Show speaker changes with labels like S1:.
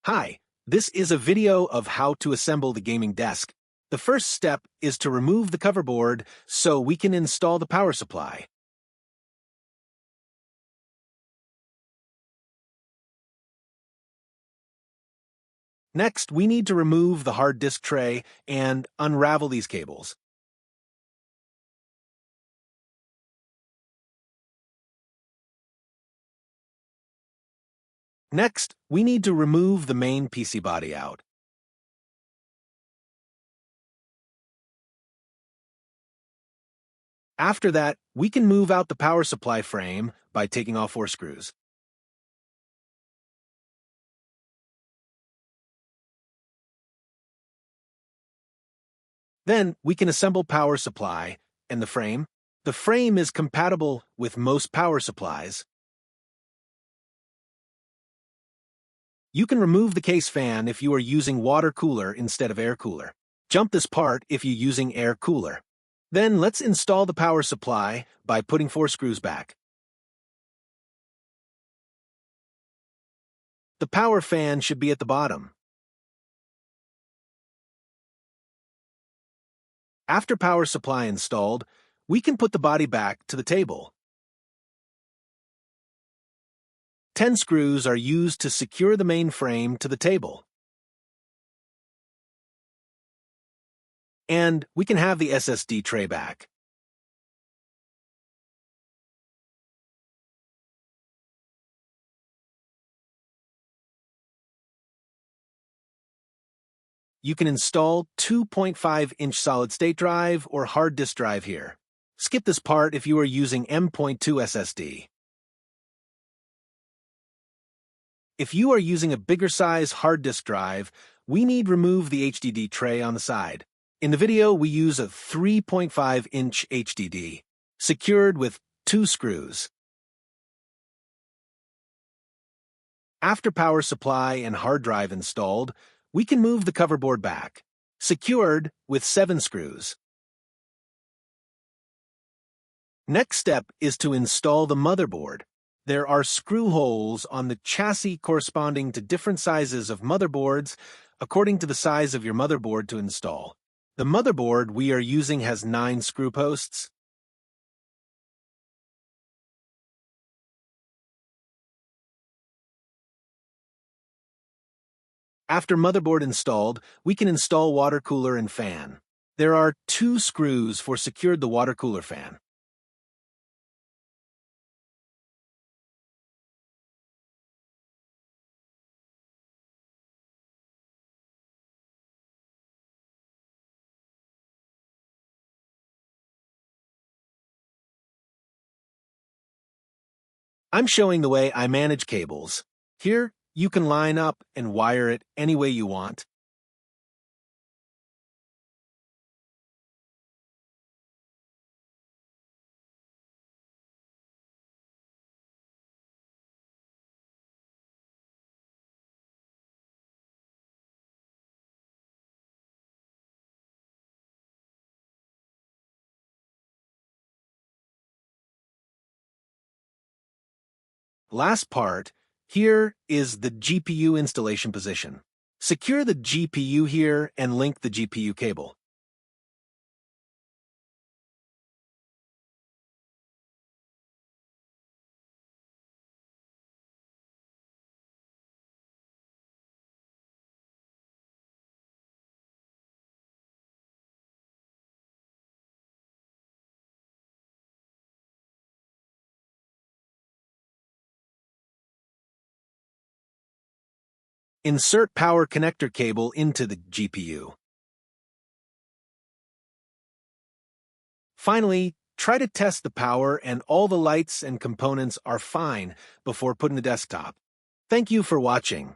S1: Hi, this is a video of how to assemble the gaming desk. The first step is to remove the cover board so we can install the power supply. Next, we need to remove the hard disk tray and unravel these cables. Next, we need to remove the main PC body out. After that, we can move out the power supply frame by taking off 4 screws. Then, we can assemble power supply and the frame. The frame is compatible with most power supplies. You can remove the case fan if you are using water cooler instead of air cooler. Jump this part if you're using air cooler. Then let's install the power supply by putting 4 screws back. The power fan should be at the bottom. After power supply installed, we can put the body back to the table. 10 screws are used to secure the main frame to the table. And we can have the SSD tray back. You can install 2.5-inch solid-state drive or hard disk drive here. Skip this part if you are using M.2 SSD. If you are using a bigger size hard disk drive, we need to remove the HDD tray on the side. In the video, we use a 3.5-inch HDD, secured with 2 screws. After power supply and hard drive installed, we can move the cover board back, secured with 7 screws. Next step is to install the motherboard. There are screw holes on the chassis corresponding to different sizes of motherboards according to the size of your motherboard to install. The motherboard we are using has 9 screw posts. After motherboard installed, we can install water cooler and fan. There are 2 screws for secured the water cooler fan. I'm showing the way I manage cables. Here, you can line up and wire it any way you want. Last part, here is the GPU installation position. Secure the GPU here and link the GPU cable. Insert power connector cable into the GPU. Finally, try to test the power and all the lights and components are fine before putting the desktop. Thank you for watching.